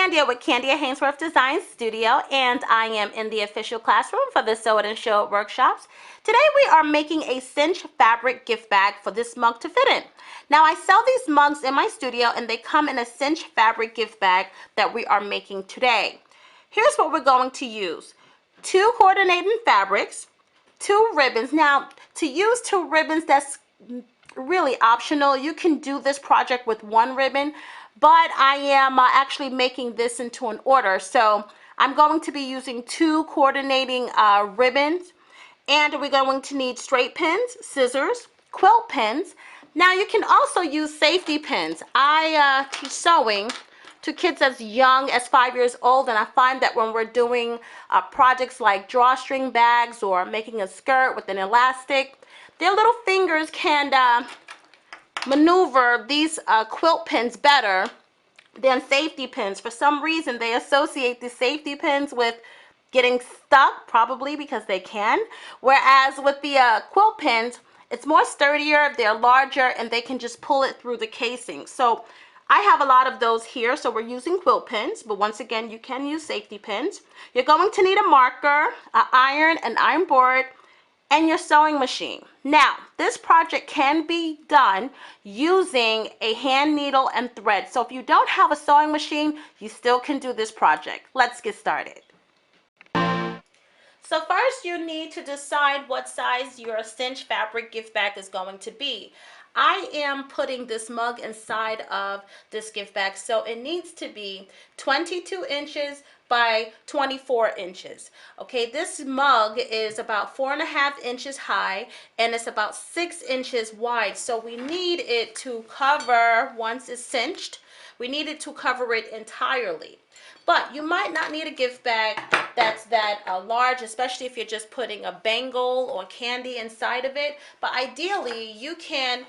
Kandia with Kandia Haynesworth Design Studio, and I am in the official classroom for the Sew It and Show It workshops. Today we are making a Cinch fabric gift bag for this mug to fit in. Now I sell these mugs in my studio and they come in a Cinch fabric gift bag that we are making today. Here's what we're going to use. 2 coordinating fabrics, 2 ribbons. Now to use 2 ribbons, that's really optional. You can do this project with 1 ribbon, but I am actually making this into an order, so I'm going to be using 2 coordinating ribbons, and we're going to need straight pins, scissors, quilt pins. Now you can also use safety pins. I teach sewing to kids as young as 5 years old, and I find that when we're doing projects like drawstring bags or making a skirt with an elastic, their little fingers can maneuver these quilt pins better than safety pins. For some reason, they associate the safety pins with getting stuck, probably because they can. Whereas with the quilt pins, it's more sturdier, they're larger, and they can just pull it through the casing. So I have a lot of those here, so we're using quilt pins, but once again, you can use safety pins. You're going to need a marker, an iron board, and your sewing machine. Now, this project can be done using a hand needle and thread. So if you don't have a sewing machine, you still can do this project. Let's get started. So first you need to decide what size your Cinch fabric gift bag is going to be. I am putting this mug inside of this gift bag, so it needs to be 22 inches by 24 inches. Okay, this mug is about 4.5 inches high and it's about 6 inches wide. So we need it to cover, once it's cinched, we need it to cover it entirely. But you might not need a gift bag that's that large, especially if you're just putting a bangle or candy inside of it. But ideally, you can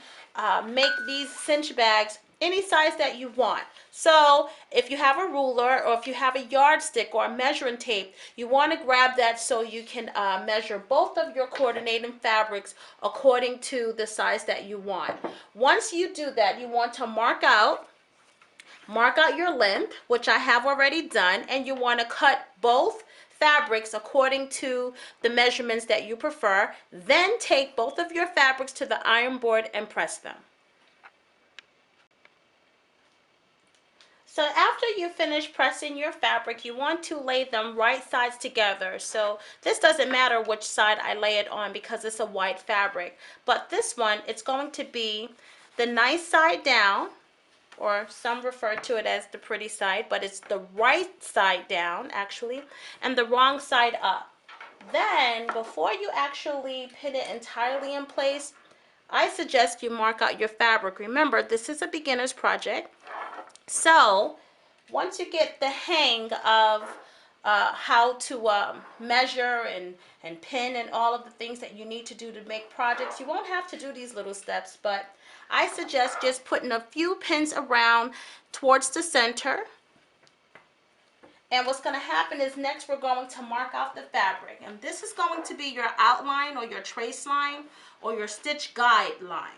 make these cinch bags any size that you want. So if you have a ruler or if you have a yardstick or a measuring tape, you want to grab that so you can measure both of your coordinating fabrics according to the size that you want. Once you do that, you want to mark out your length, which I have already done, and you want to cut both fabrics according to the measurements that you prefer. Then take both of your fabrics to the iron board and press them. So after you finish pressing your fabric, you want to lay them right sides together. So this doesn't matter which side I lay it on because it's a white fabric. But this one, it's going to be the nice side down, or some refer to it as the pretty side, but it's the right side down actually, and the wrong side up. Then before you actually pin it entirely in place, I suggest you mark out your fabric. Remember, this is a beginner's project. So once you get the hang of how to measure and pin and all of the things that you need to do to make projects, you won't have to do these little steps, but I suggest just putting a few pins around towards the center. And what's going to happen is next we're going to mark out the fabric. And this is going to be your outline or your trace line or your stitch guide line.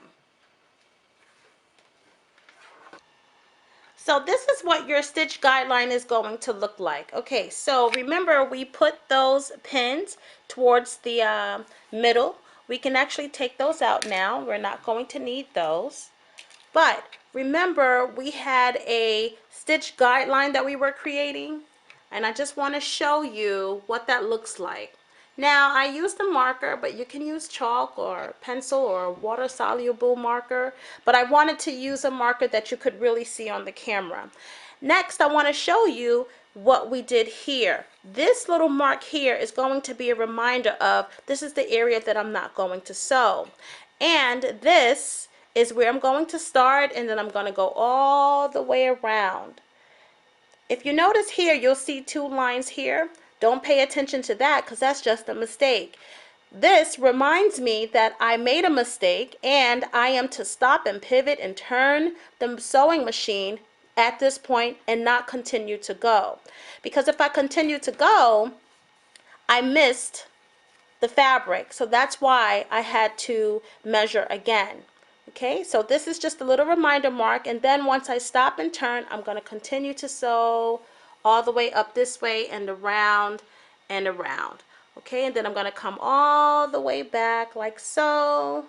So this is what your stitch guideline is going to look like. Okay, so remember we put those pins towards the middle. We can actually take those out now. We're not going to need those. But remember we had a stitch guideline that we were creating, and I just want to show you what that looks like. Now I used a marker, but you can use chalk or pencil or water soluble marker, but I wanted to use a marker that you could really see on the camera. Next, I want to show you what we did here. This little mark here is going to be a reminder of this is the area that I'm not going to sew, and this is where I'm going to start, and then I'm going to go all the way around. If you notice here, you'll see 2 lines here. Don't pay attention to that because that's just a mistake. This reminds me that I made a mistake and I am to stop and pivot and turn the sewing machine at this point and not continue to go. Because if I continue to go, I missed the fabric. So that's why I had to measure again. Okay, so this is just a little reminder mark, and then once I stop and turn, I'm going to continue to sew all the way up this way and around and around. Okay, and then I'm going to come all the way back like so.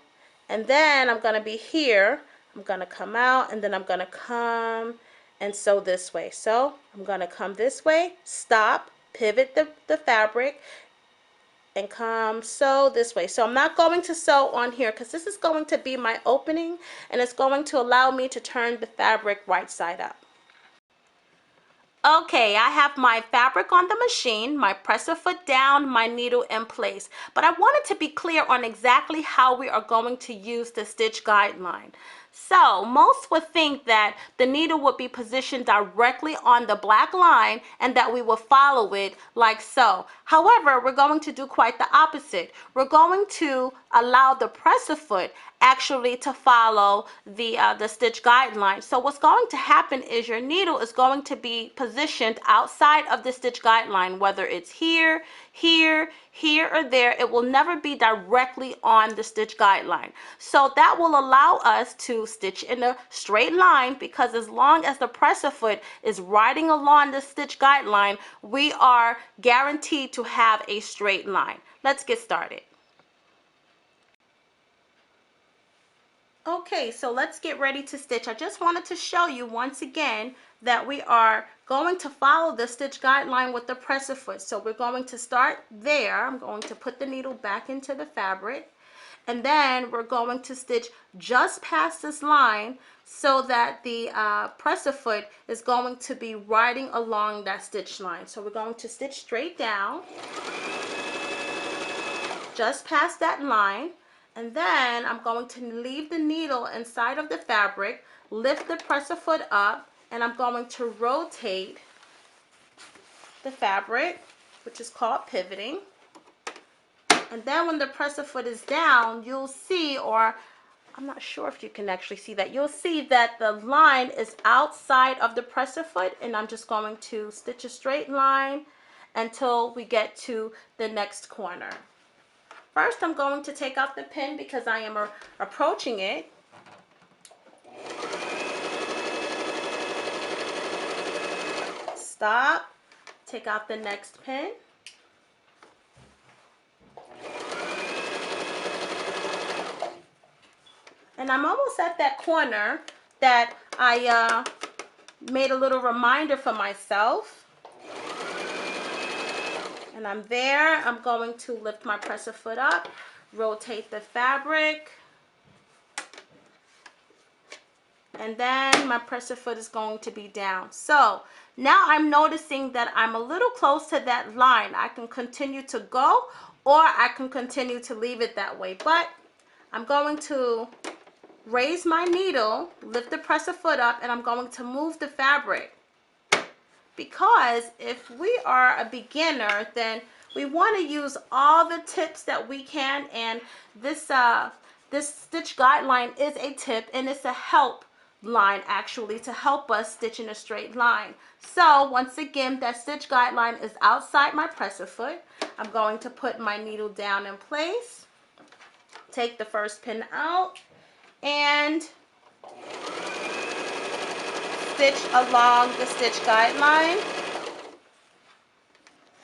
And then I'm going to be here. I'm going to come out and then I'm going to come and sew this way. So I'm going to come this way, stop, pivot the fabric, and come sew this way. So I'm not going to sew on here because this is going to be my opening and it's going to allow me to turn the fabric right side up. Okay, I have my fabric on the machine, my presser foot down, my needle in place. But I wanted to be clear on exactly how we are going to use the stitch guideline. So most would think that the needle would be positioned directly on the black line and that we will follow it like so. However, we're going to do quite the opposite. We're going to allow the presser foot actually to follow the stitch guideline. So what's going to happen is your needle is going to be positioned outside of the stitch guideline, whether it's here, here, here, or there. It will never be directly on the stitch guideline. So that will allow us to stitch in a straight line, because as long as the presser foot is riding along the stitch guideline, we are guaranteed to have a straight line. Let's get started. Okay, so let's get ready to stitch. I just wanted to show you once again that we are going to follow the stitch guideline with the presser foot. So we're going to start there. I'm going to put the needle back into the fabric, and then we're going to stitch just past this line so that the presser foot is going to be riding along that stitch line. So we're going to stitch straight down just past that line. And then I'm going to leave the needle inside of the fabric, lift the presser foot up, and I'm going to rotate the fabric, which is called pivoting. And then when the presser foot is down, you'll see, or I'm not sure if you can actually see that, you'll see that the line is outside of the presser foot, and I'm just going to stitch a straight line until we get to the next corner. First, I'm going to take out the pin because I am approaching it. Stop. Take out the next pin. And I'm almost at that corner that I made a little reminder for myself. And I'm there. I'm going to lift my presser foot up, rotate the fabric, and then my presser foot is going to be down. So now I'm noticing that I'm a little close to that line. I can continue to go, or I can continue to leave it that way. But I'm going to raise my needle, lift the presser foot up, and I'm going to move the fabric. Because if we are a beginner, then we want to use all the tips that we can, and this this stitch guideline is a tip, and it's a help line actually to help us stitch in a straight line. So once again, that stitch guideline is outside my presser foot. I'm going to put my needle down in place, take the first pin out, and stitch along the stitch guideline,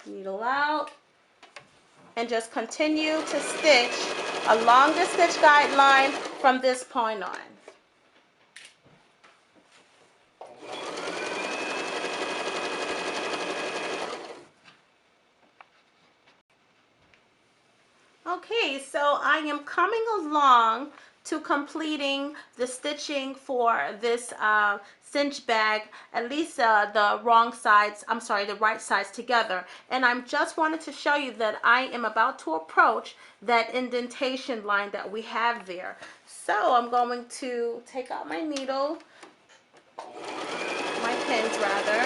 needle out, and just continue to stitch along the stitch guideline from this point on. Okay, so I am coming along to completing the stitching for this cinch bag, at least the right sides together. And I'm just wanted to show you that I am about to approach that indentation line that we have there. So I'm going to take out my needle, my pins rather,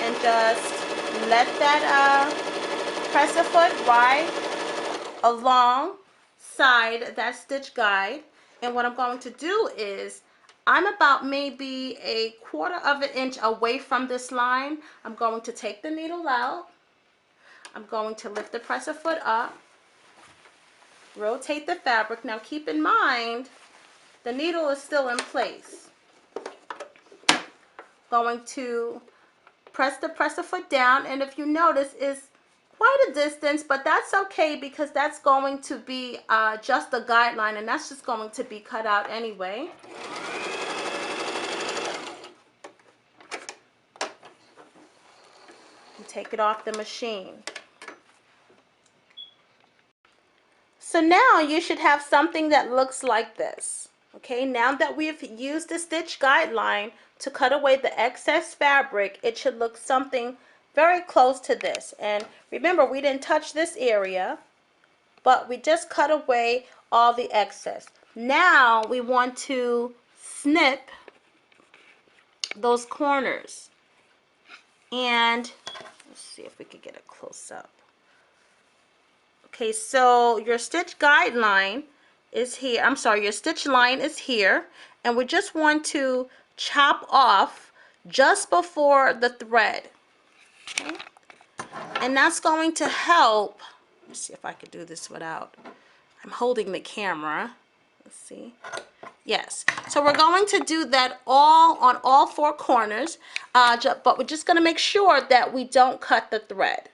and just let that presser foot ride alongside that stitch guide. And what I'm going to do is, I'm about maybe a 1/4 inch away from this line. I'm going to take the needle out. I'm going to lift the presser foot up, rotate the fabric. Now keep in mind, the needle is still in place. Going to press the presser foot down, and if you notice, it's quite a distance, but that's okay because that's going to be just a guideline, and that's just going to be cut out anyway. You take it off the machine. So now you should have something that looks like this. Okay, now that we've used the stitch guideline to cut away the excess fabric, it should look something very close to this. And remember, we didn't touch this area, but we just cut away all the excess. Now we want to snip those corners. And let's see if we could get a close up. Okay, so your stitch guideline is here. I'm sorry, your stitch line is here, and we just want to chop off just before the thread. Okay? And that's going to help. Let's see if I could do this without. I'm holding the camera. Let's see. Yes. So we're going to do that all on all four corners, but we're just going to make sure that we don't cut the thread.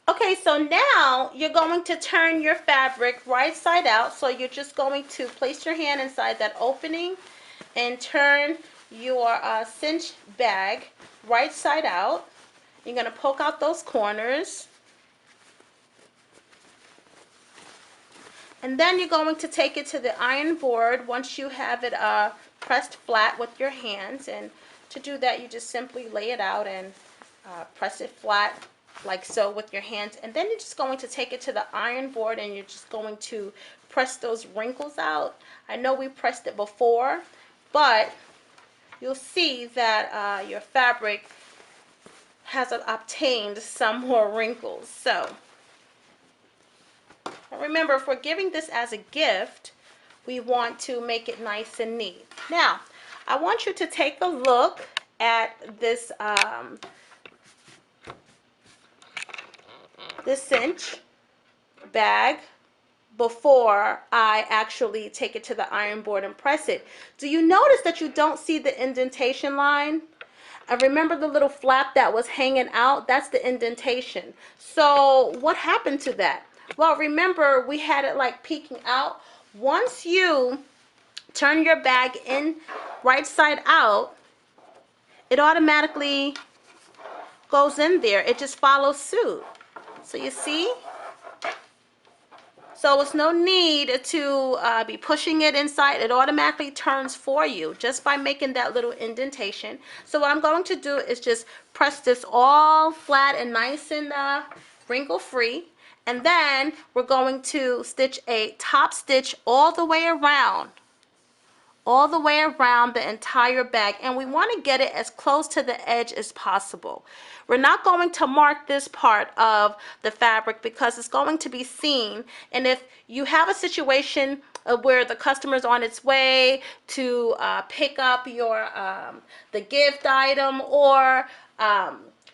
Okay, so now you're going to turn your fabric right side out. So you're just going to place your hand inside that opening and turn your cinch bag right side out. You're going to poke out those corners. And then you're going to take it to the iron board once you have it pressed flat with your hands. And to do that, you just simply lay it out and press it flat like so with your hands. And then you're just going to take it to the iron board and you're just going to press those wrinkles out. I know we pressed it before, but you'll see that your fabric has obtained some more wrinkles. So remember, if we're giving this as a gift, we want to make it nice and neat. Now, I want you to take a look at this this cinch bag before I actually take it to the iron board and press it. Do you notice that you don't see the indentation line? And remember the little flap that was hanging out? That's the indentation. So what happened to that? Well, remember we had it like peeking out. Once you turn your bag in right side out, it automatically goes in there. It just follows suit. So you see? So it's no need to be pushing it inside. It automatically turns for you just by making that little indentation. So what I'm going to do is just press this all flat and nice and wrinkle free. And then we're going to stitch a top stitch all the way around the entire bag, and we want to get it as close to the edge as possible. We're not going to mark this part of the fabric because it's going to be seen, and if you have a situation where the customer's on its way to pick up your the gift item, or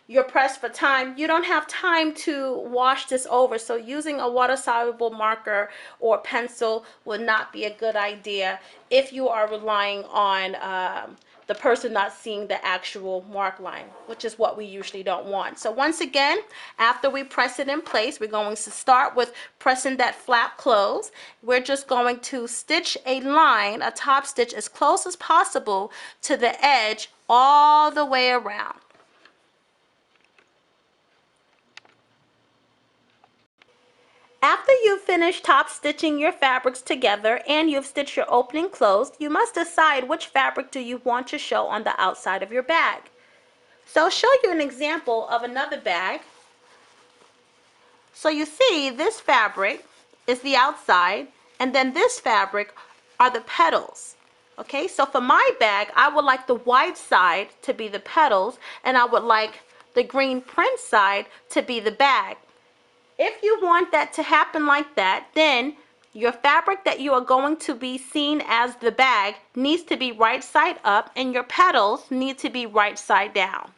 you're pressed for time, you don't have time to wash this over. So using a water-soluble marker or pencil would not be a good idea if you are relying on the person not seeing the actual mark line, which is what we usually don't want. So once again, after we press it in place, we're going to start with pressing that flap closed. We're just going to stitch a line, a top stitch, as close as possible to the edge all the way around. After you've finished top stitching your fabrics together and you've stitched your opening closed, you must decide which fabric do you want to show on the outside of your bag. So I'll show you an example of another bag. So you see this fabric is the outside, and then this fabric are the petals. Okay, so for my bag, I would like the white side to be the petals, and I would like the green print side to be the bag. If you want that to happen like that, then your fabric that you are going to be seen as the bag needs to be right side up, and your petals need to be right side down.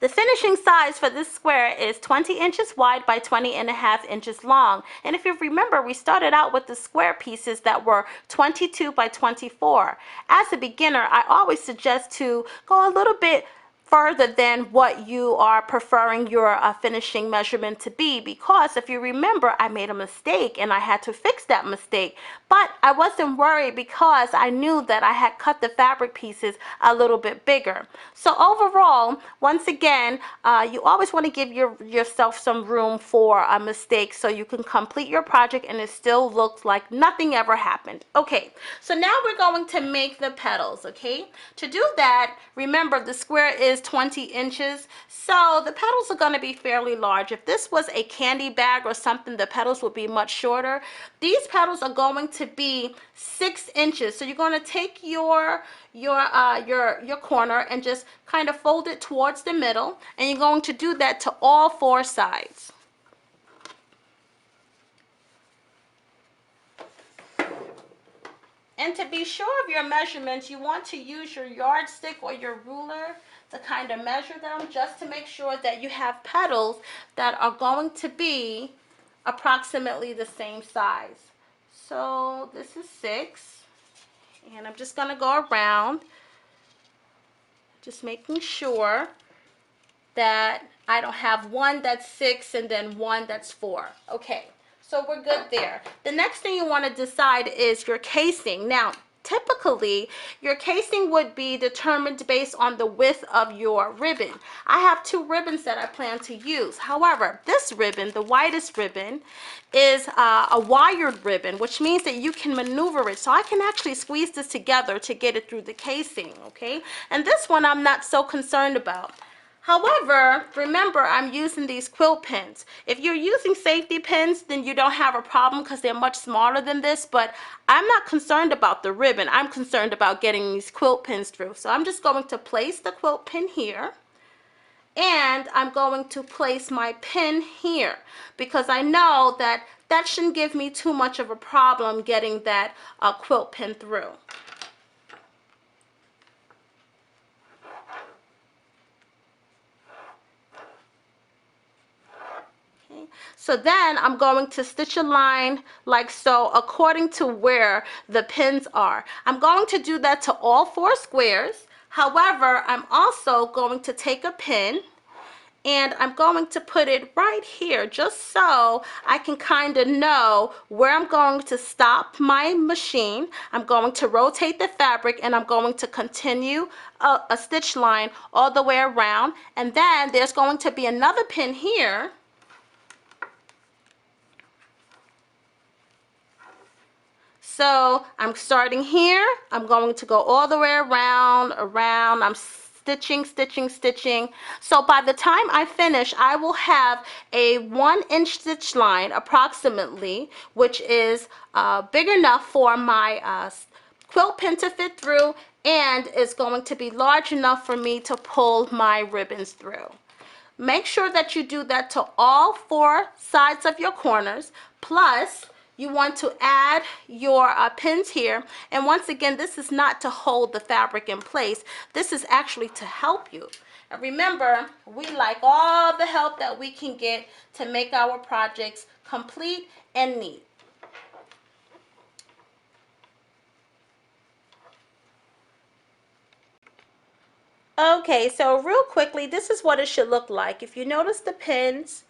The finishing size for this square is 20 inches wide by 20.5 inches long. And if you remember, we started out with the square pieces that were 22 by 24. As a beginner, I always suggest to go a little bit further than what you are preferring your finishing measurement to be, because if you remember, I made a mistake and I had to fix that mistake. But I wasn't worried because I knew that I had cut the fabric pieces a little bit bigger. So overall, once again, you always want to give yourself some room for a mistake so you can complete your project and it still looks like nothing ever happened. Okay, so now we're going to make the petals, okay? To do that, remember the square is 20 inches, so the petals are going to be fairly large. If this was a candy bag or something, the petals would be much shorter. These petals are going to be 6 inches, so you're going to take your corner and just kind of fold it towards the middle, and you're going to do that to all 4 sides. And to be sure of your measurements, you want to use your yardstick or your ruler to kind of measure them, just to make sure that you have petals that are going to be approximately the same size. So this is 6, and I'm just going to go around, just making sure that I don't have one that's 6 and then one that's 4. Okay, so we're good there. The next thing you want to decide is your casing. Now, typically, your casing would be determined based on the width of your ribbon. I have 2 ribbons that I plan to use. However, this ribbon, the widest ribbon, is a wired ribbon, which means that you can maneuver it. So I can actually squeeze this together to get it through the casing, okay? And this one I'm not so concerned about. However, remember, I'm using these quilt pins. If you're using safety pins, then you don't have a problem because they're much smaller than this, but I'm not concerned about the ribbon. I'm concerned about getting these quilt pins through. So I'm just going to place the quilt pin here, and I'm going to place my pin here because I know that that shouldn't give me too much of a problem getting that quilt pin through. So then I'm going to stitch a line like so according to where the pins are. I'm going to do that to all 4 squares. However, I'm also going to take a pin and I'm going to put it right here just so I can kind of know where I'm going to stop my machine. I'm going to rotate the fabric and I'm going to continue a stitch line all the way around. And then there's going to be another pin here. So I'm starting here, I'm going to go all the way around, I'm stitching, stitching, stitching. So by the time I finish, I will have a 1-inch stitch line approximately, which is big enough for my quilt pin to fit through, and is going to be large enough for me to pull my ribbons through. Make sure that you do that to all 4 sides of your corners, plus you want to add your pins here. And once again, this is not to hold the fabric in place. This is actually to help you. And remember, we like all the help that we can get to make our projects complete and neat. Okay, so real quickly, this is what it should look like. If you notice the pins,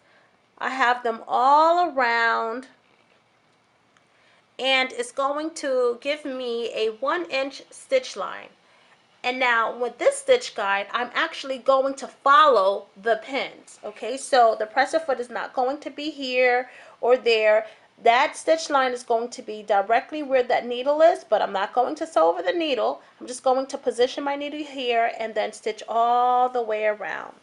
I have them all around, and it's going to give me a 1-inch stitch line. And now with this stitch guide, I'm actually going to follow the pins. Okay, so the presser foot is not going to be here or there. That stitch line is going to be directly where that needle is, but I'm not going to sew over the needle. I'm just going to position my needle here and then stitch all the way around.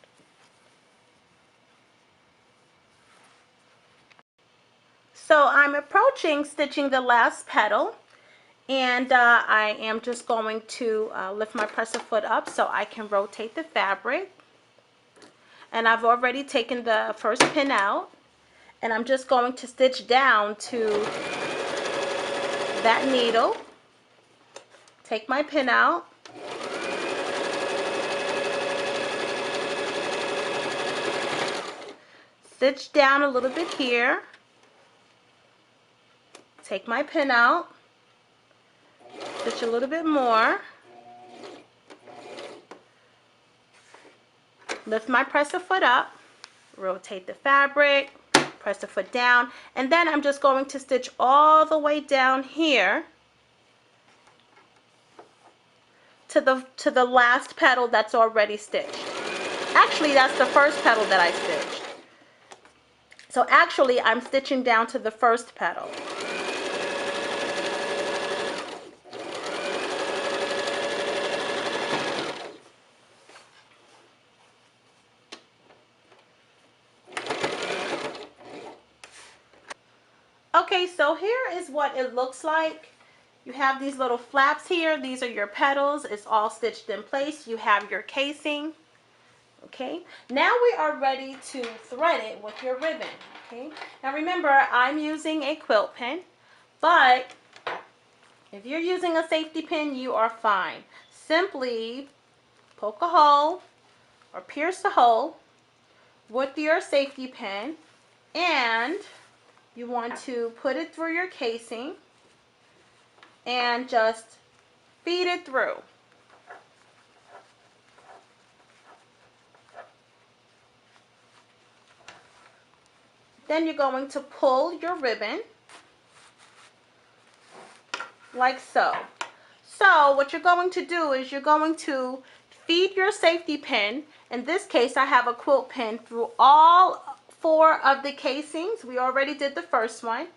So I'm approaching stitching the last petal, and I am just going to lift my presser foot up so I can rotate the fabric. And I've already taken the first pin out, and I'm just going to stitch down to that needle, take my pin out, stitch down a little bit here, take my pin out, stitch a little bit more, lift my presser foot up, rotate the fabric, press the foot down, and then I'm just going to stitch all the way down here to the last petal that's already stitched. Actually, that's the first petal that I stitched. So actually, I'm stitching down to the first petal. Okay, so here is what it looks like. You have these little flaps here. These are your petals. It's all stitched in place. You have your casing. Okay, now we are ready to thread it with your ribbon. Okay, now remember, I'm using a quilt pin, but if you're using a safety pin, you are fine. Simply poke a hole or pierce the hole with your safety pin, and you want to put it through your casing and just feed it through. Then you're going to pull your ribbon like so. So what you're going to do is you're going to feed your safety pin. In this case, I have a quilt pin through all 4 of the casings. We already did the first one.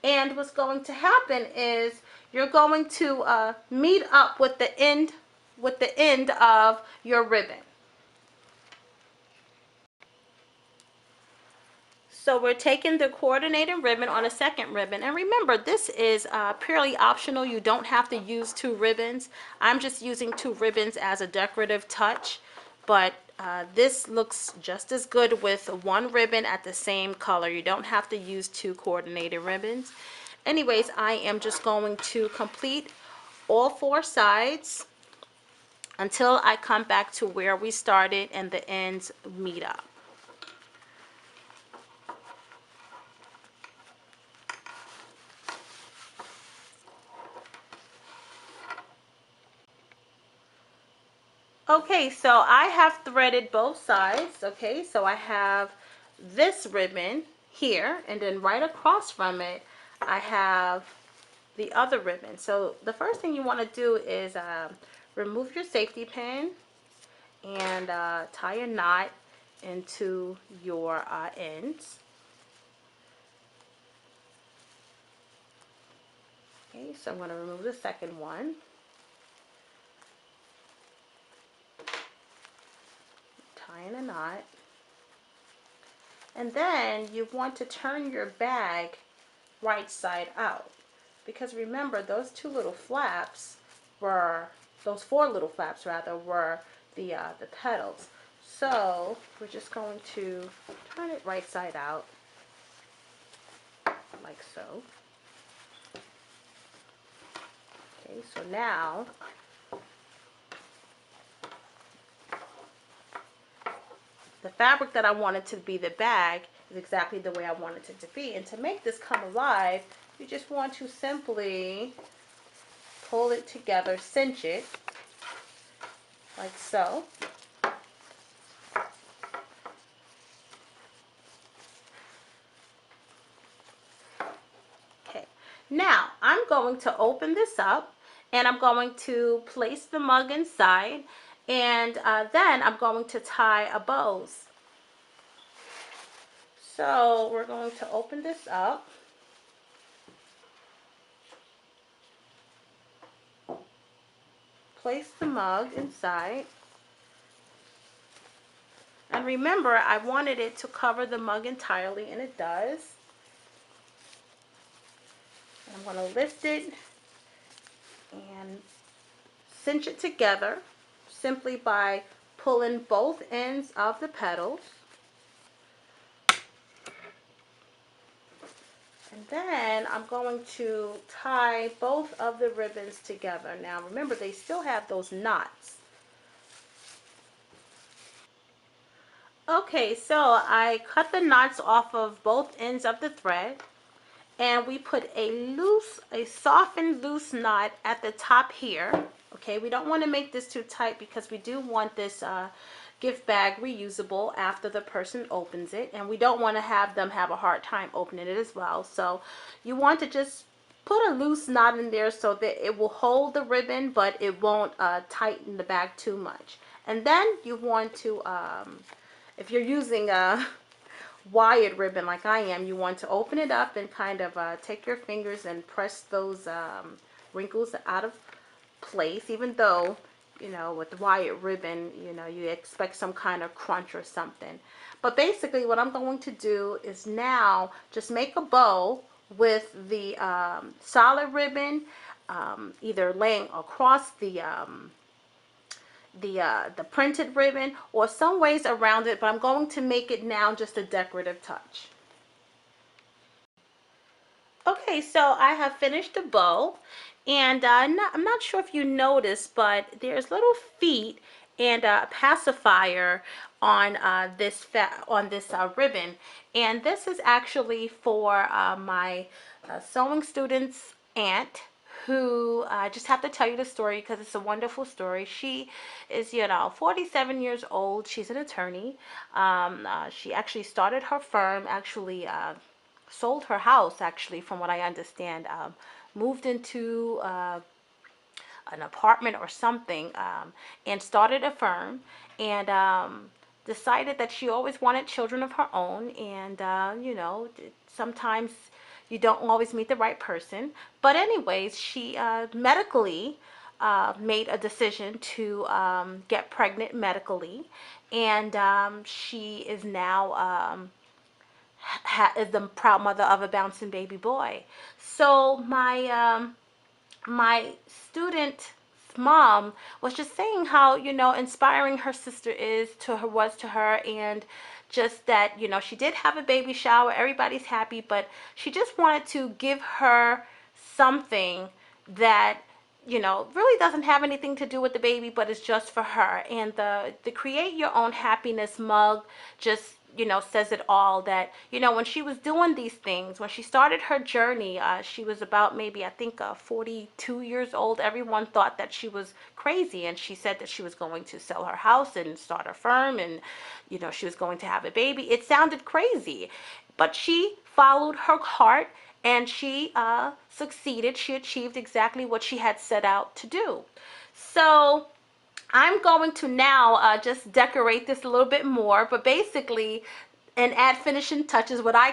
And what's going to happen is you're going to meet up with the end of your ribbon. So we're taking the coordinating ribbon on a second ribbon, and remember, this is purely optional. You don't have to use 2 ribbons. I'm just using 2 ribbons as a decorative touch, but this looks just as good with 1 ribbon at the same color. You don't have to use 2 coordinated ribbons. Anyways, I am just going to complete all 4 sides until I come back to where we started and the ends meet up. Okay, so I have threaded both sides. Okay, so I have this ribbon here, and then right across from it I have the other ribbon. So the first thing you want to do is remove your safety pin and tie a knot into your ends. Okay, so I'm going to remove the second one. Tying a knot. And then you want to turn your bag right side out, because remember, those 2 little flaps were, those 4 little flaps rather, were the petals. So we're just going to turn it right side out like so. Okay, so now the fabric that I wanted to be the bag is exactly the way I wanted it to be. And to make this come alive, you just want to simply pull it together, cinch it, like so. Okay, now I'm going to open this up and I'm going to place the mug inside, and then I'm going to tie a bows. So we're going to open this up. Place the mug inside. And remember, I wanted it to cover the mug entirely, and it does. I'm going to lift it and cinch it together simply by pulling both ends of the petals. And then I'm going to tie both of the ribbons together. Now remember, they still have those knots. Okay, so I cut the knots off of both ends of the thread, and we put a softened loose knot at the top here. Okay, we don't want to make this too tight because we do want this gift bag reusable after the person opens it, and we don't want to have them have a hard time opening it as well. So you want to just put a loose knot in there so that it will hold the ribbon, but it won't tighten the bag too much. And then you want to, if you're using a wired ribbon like I am, you want to open it up and kind of take your fingers and press those wrinkles out of place, even though, you know, with the wired ribbon, you know, you expect some kind of crunch or something. But basically what I'm going to do is now just make a bow with the solid ribbon, either laying across the printed ribbon or some ways around it, but I'm going to make it now just a decorative touch. Okay, so I have finished the bow, and I'm not sure if you noticed, but there's little feet and a pacifier on this ribbon, and this is actually for my sewing student's aunt, who I just have to tell you the story because it's a wonderful story. She is, you know, 47 years old. She's an attorney. She actually started her firm, actually sold her house, actually, from what I understand, moved into an apartment or something, and started a firm, and decided that she always wanted children of her own. And you know, sometimes you don't always meet the right person, but anyways, she medically made a decision to get pregnant medically, and she is now is the proud mother of a bouncing baby boy. So my student mom was just saying how, you know, inspiring her sister is to her, was to her, and just that, you know, she did have a baby shower, everybody's happy, but she just wanted to give her something that, you know, really doesn't have anything to do with the baby, but it's just for her. And the create your own happiness mug just, you know, says it all. That, you know, when she was doing these things, when she started her journey, she was about maybe, I think, 42 years old. Everyone thought that she was crazy, and she said that she was going to sell her house and start a firm, and, you know, she was going to have a baby. It sounded crazy, but she followed her heart, and she succeeded. She achieved exactly what she had set out to do. So I'm going to now just decorate this a little bit more, but basically, and add finishing touches. What I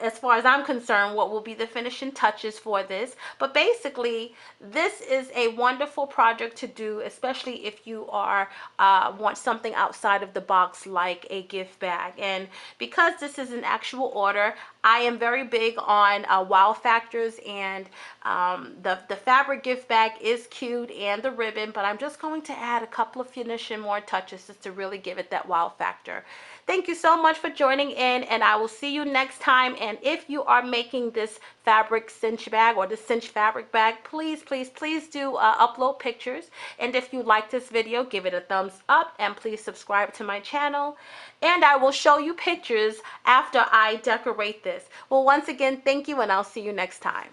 as far as I'm concerned, what will be the finishing touches for this. But basically, this is a wonderful project to do, especially if you are want something outside of the box like a gift bag. And because this is an actual order, I am very big on wow factors, and the fabric gift bag is cute, and the ribbon, but I'm just going to add a couple of finishing more touches just to really give it that wow factor. Thank you so much for joining in, and I will see you next time. And if you are making this fabric cinch bag or the cinch fabric bag, please, please, please do upload pictures. And if you like this video, give it a thumbs up, and please subscribe to my channel. And I will show you pictures after I decorate this. Well, once again, thank you, and I'll see you next time.